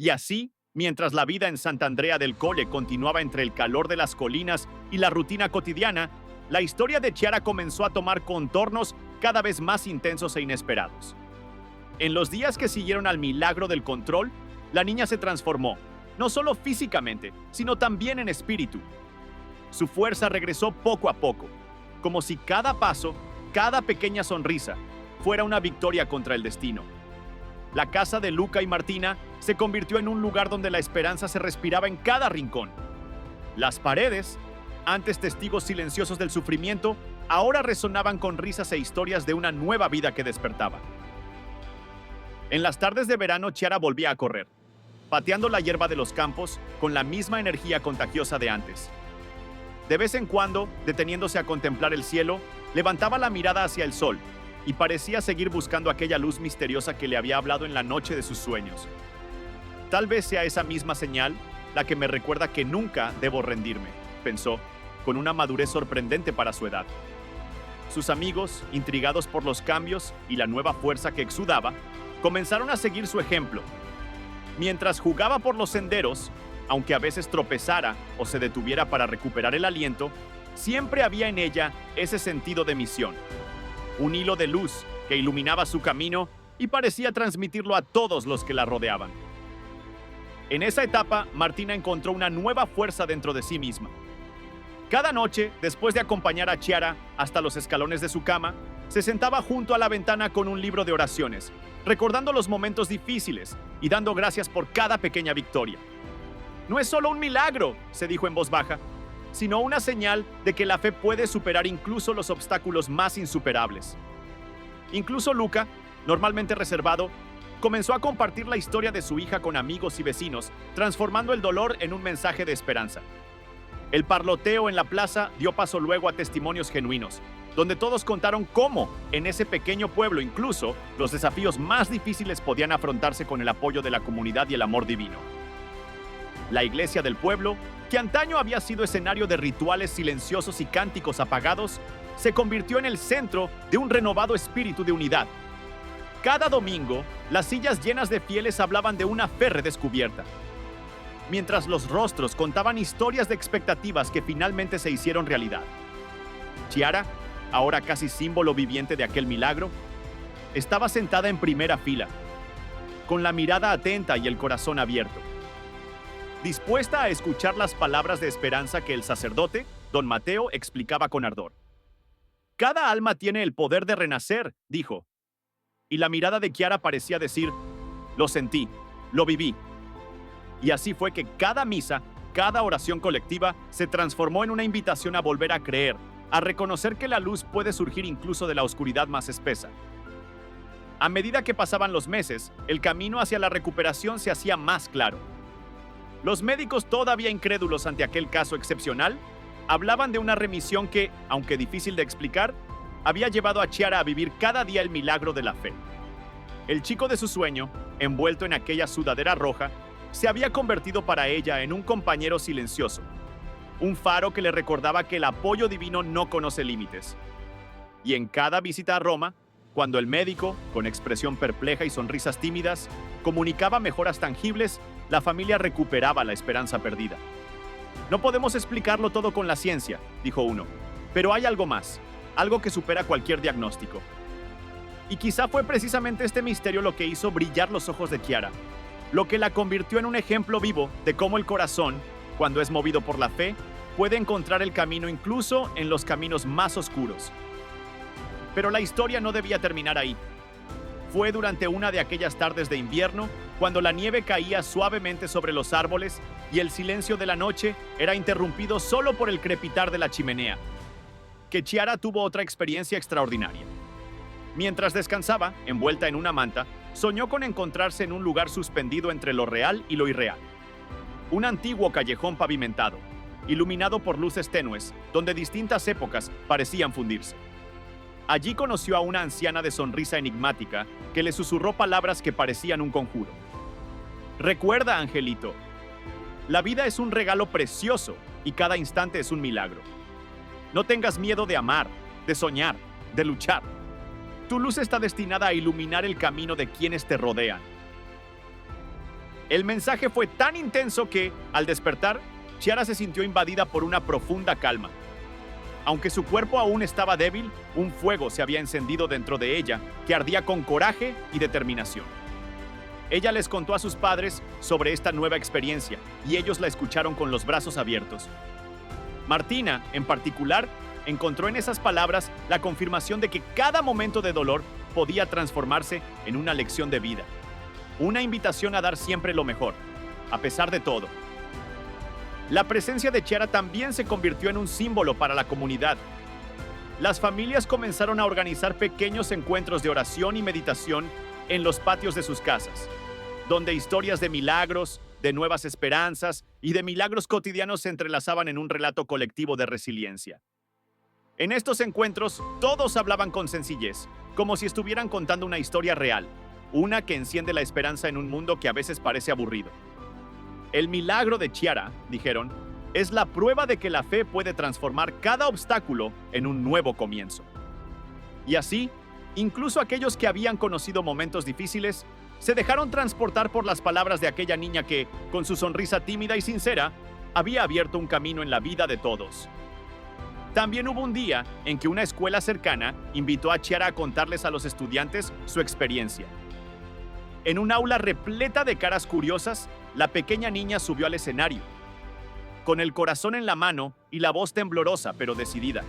Y así, mientras la vida en Sant'Andrea del Colle continuaba entre el calor de las colinas y la rutina cotidiana, la historia de Chiara comenzó a tomar contornos cada vez más intensos e inesperados. En los días que siguieron al milagro del control, la niña se transformó, no solo físicamente, sino también en espíritu. Su fuerza regresó poco a poco, como si cada paso, cada pequeña sonrisa, fuera una victoria contra el destino. La casa de Luca y Martina se convirtió en un lugar donde la esperanza se respiraba en cada rincón. Las paredes, antes testigos silenciosos del sufrimiento, ahora resonaban con risas e historias de una nueva vida que despertaba. En las tardes de verano, Chiara volvía a correr, pateando la hierba de los campos con la misma energía contagiosa de antes. De vez en cuando, deteniéndose a contemplar el cielo, levantaba la mirada hacia el sol y parecía seguir buscando aquella luz misteriosa que le había hablado en la noche de sus sueños. Tal vez sea esa misma señal la que me recuerda que nunca debo rendirme, pensó, con una madurez sorprendente para su edad. Sus amigos, intrigados por los cambios y la nueva fuerza que exudaba, comenzaron a seguir su ejemplo. Mientras jugaba por los senderos, aunque a veces tropezara o se detuviera para recuperar el aliento, siempre había en ella ese sentido de misión. Un hilo de luz que iluminaba su camino y parecía transmitirlo a todos los que la rodeaban. En esa etapa, Martina encontró una nueva fuerza dentro de sí misma. Cada noche, después de acompañar a Chiara hasta los escalones de su cama, se sentaba junto a la ventana con un libro de oraciones, recordando los momentos difíciles y dando gracias por cada pequeña victoria. No es solo un milagro, se dijo en voz baja, sino una señal de que la fe puede superar incluso los obstáculos más insuperables. Incluso Luca, normalmente reservado, comenzó a compartir la historia de su hija con amigos y vecinos, transformando el dolor en un mensaje de esperanza. El parloteo en la plaza dio paso luego a testimonios genuinos, donde todos contaron cómo, en ese pequeño pueblo incluso, los desafíos más difíciles podían afrontarse con el apoyo de la comunidad y el amor divino. La iglesia del pueblo, que antaño había sido escenario de rituales silenciosos y cánticos apagados, se convirtió en el centro de un renovado espíritu de unidad. Cada domingo, las sillas llenas de fieles hablaban de una fe redescubierta, mientras los rostros contaban historias de expectativas que finalmente se hicieron realidad. Chiara, ahora casi símbolo viviente de aquel milagro, estaba sentada en primera fila, con la mirada atenta y el corazón abierto, dispuesta a escuchar las palabras de esperanza que el sacerdote, don Mateo, explicaba con ardor. Cada alma tiene el poder de renacer, dijo. Y la mirada de Chiara parecía decir, lo sentí, lo viví. Y así fue que cada misa, cada oración colectiva, se transformó en una invitación a volver a creer, a reconocer que la luz puede surgir incluso de la oscuridad más espesa. A medida que pasaban los meses, el camino hacia la recuperación se hacía más claro. Los médicos, todavía incrédulos ante aquel caso excepcional, hablaban de una remisión que, aunque difícil de explicar, había llevado a Chiara a vivir cada día el milagro de la fe. El chico de su sueño, envuelto en aquella sudadera roja, se había convertido para ella en un compañero silencioso, un faro que le recordaba que el apoyo divino no conoce límites. Y en cada visita a Roma, cuando el médico, con expresión perpleja y sonrisas tímidas, comunicaba mejoras tangibles, la familia recuperaba la esperanza perdida. No podemos explicarlo todo con la ciencia, dijo uno, pero hay algo más, algo que supera cualquier diagnóstico. Y quizá fue precisamente este misterio lo que hizo brillar los ojos de Chiara, lo que la convirtió en un ejemplo vivo de cómo el corazón, cuando es movido por la fe, puede encontrar el camino incluso en los caminos más oscuros. Pero la historia no debía terminar ahí. Fue durante una de aquellas tardes de invierno, cuando la nieve caía suavemente sobre los árboles y el silencio de la noche era interrumpido solo por el crepitar de la chimenea, que Chiara tuvo otra experiencia extraordinaria. Mientras descansaba, envuelta en una manta, soñó con encontrarse en un lugar suspendido entre lo real y lo irreal. Un antiguo callejón pavimentado, iluminado por luces tenues, donde distintas épocas parecían fundirse. Allí conoció a una anciana de sonrisa enigmática que le susurró palabras que parecían un conjuro. Recuerda, Angelito, la vida es un regalo precioso y cada instante es un milagro. No tengas miedo de amar, de soñar, de luchar. Tu luz está destinada a iluminar el camino de quienes te rodean. El mensaje fue tan intenso que, al despertar, Chiara se sintió invadida por una profunda calma. Aunque su cuerpo aún estaba débil, un fuego se había encendido dentro de ella que ardía con coraje y determinación. Ella les contó a sus padres sobre esta nueva experiencia y ellos la escucharon con los brazos abiertos. Martina, en particular, encontró en esas palabras la confirmación de que cada momento de dolor podía transformarse en una lección de vida. Una invitación a dar siempre lo mejor, a pesar de todo. La presencia de Chiara también se convirtió en un símbolo para la comunidad. Las familias comenzaron a organizar pequeños encuentros de oración y meditación en los patios de sus casas, donde historias de milagros, de nuevas esperanzas y de milagros cotidianos se entrelazaban en un relato colectivo de resiliencia. En estos encuentros, todos hablaban con sencillez, como si estuvieran contando una historia real, una que enciende la esperanza en un mundo que a veces parece aburrido. El milagro de Chiara, dijeron, es la prueba de que la fe puede transformar cada obstáculo en un nuevo comienzo. Y así, incluso aquellos que habían conocido momentos difíciles, se dejaron transportar por las palabras de aquella niña que, con su sonrisa tímida y sincera, había abierto un camino en la vida de todos. También hubo un día en que una escuela cercana invitó a Chiara a contarles a los estudiantes su experiencia. En un aula repleta de caras curiosas, la pequeña niña subió al escenario, con el corazón en la mano y la voz temblorosa pero decidida.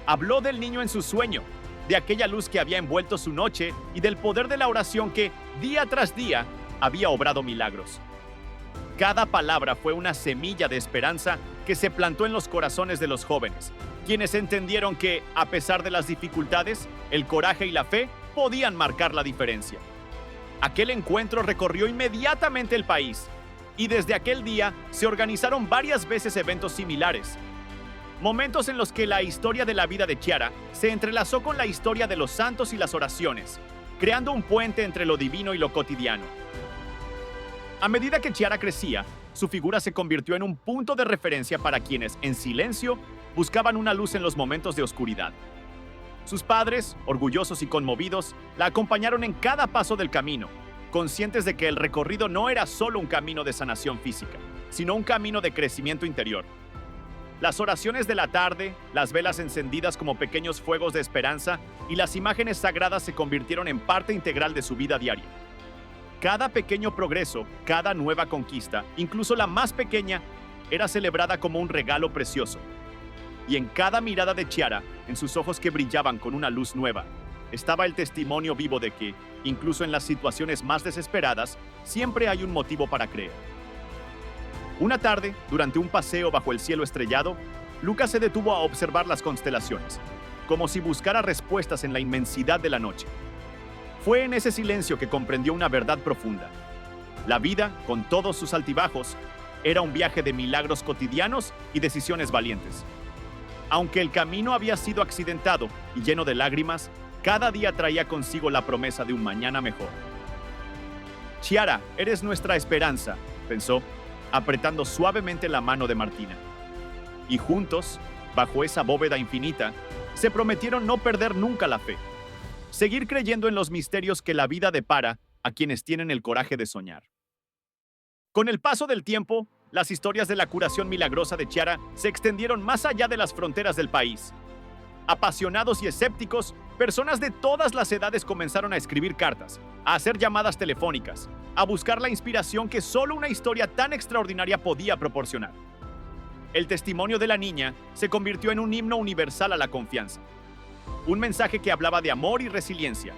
Habló del niño en su sueño, de aquella luz que había envuelto su noche y del poder de la oración que, día tras día, había obrado milagros. Cada palabra fue una semilla de esperanza que se plantó en los corazones de los jóvenes, quienes entendieron que, a pesar de las dificultades, el coraje y la fe podían marcar la diferencia. Aquel encuentro recorrió inmediatamente el país, y desde aquel día se organizaron varias veces eventos similares. Momentos en los que la historia de la vida de Chiara se entrelazó con la historia de los santos y las oraciones, creando un puente entre lo divino y lo cotidiano. A medida que Chiara crecía, su figura se convirtió en un punto de referencia para quienes, en silencio, buscaban una luz en los momentos de oscuridad. Sus padres, orgullosos y conmovidos, la acompañaron en cada paso del camino, conscientes de que el recorrido no era solo un camino de sanación física, sino un camino de crecimiento interior. Las oraciones de la tarde, las velas encendidas como pequeños fuegos de esperanza y las imágenes sagradas se convirtieron en parte integral de su vida diaria. Cada pequeño progreso, cada nueva conquista, incluso la más pequeña, era celebrada como un regalo precioso. Y en cada mirada de Chiara, en sus ojos que brillaban con una luz nueva, estaba el testimonio vivo de que, incluso en las situaciones más desesperadas, siempre hay un motivo para creer. Una tarde, durante un paseo bajo el cielo estrellado, Lucas se detuvo a observar las constelaciones, como si buscara respuestas en la inmensidad de la noche. Fue en ese silencio que comprendió una verdad profunda. La vida, con todos sus altibajos, era un viaje de milagros cotidianos y decisiones valientes. Aunque el camino había sido accidentado y lleno de lágrimas, cada día traía consigo la promesa de un mañana mejor. Chiara, eres nuestra esperanza, pensó, apretando suavemente la mano de Martina. Y juntos, bajo esa bóveda infinita, se prometieron no perder nunca la fe. Seguir creyendo en los misterios que la vida depara a quienes tienen el coraje de soñar. Con el paso del tiempo, las historias de la curación milagrosa de Chiara se extendieron más allá de las fronteras del país. Apasionados y escépticos, personas de todas las edades comenzaron a escribir cartas, a hacer llamadas telefónicas, a buscar la inspiración que solo una historia tan extraordinaria podía proporcionar. El testimonio de la niña se convirtió en un himno universal a la confianza. Un mensaje que hablaba de amor y resiliencia,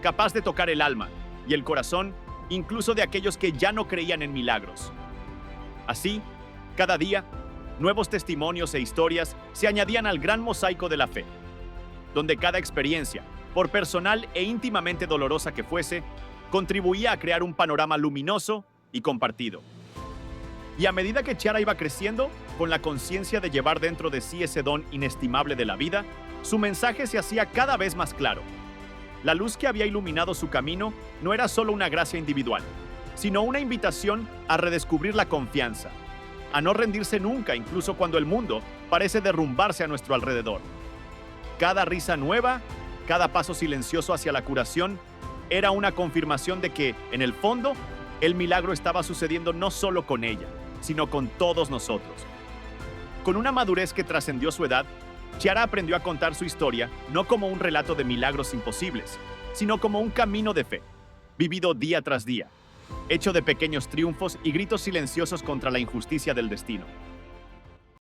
capaz de tocar el alma y el corazón, incluso de aquellos que ya no creían en milagros. Así, cada día, nuevos testimonios e historias se añadían al gran mosaico de la fe, donde cada experiencia, por personal e íntimamente dolorosa que fuese, contribuía a crear un panorama luminoso y compartido. Y a medida que Chiara iba creciendo, con la conciencia de llevar dentro de sí ese don inestimable de la vida, su mensaje se hacía cada vez más claro. La luz que había iluminado su camino no era solo una gracia individual, sino una invitación a redescubrir la confianza, a no rendirse nunca, incluso cuando el mundo parece derrumbarse a nuestro alrededor. Cada risa nueva, cada paso silencioso hacia la curación, era una confirmación de que, en el fondo, El milagro estaba sucediendo no solo con ella, sino con todos nosotros. Con una madurez que trascendió su edad, Chiara aprendió a contar su historia no como un relato de milagros imposibles, sino como un camino de fe, vivido día tras día, hecho de pequeños triunfos y gritos silenciosos contra la injusticia del destino.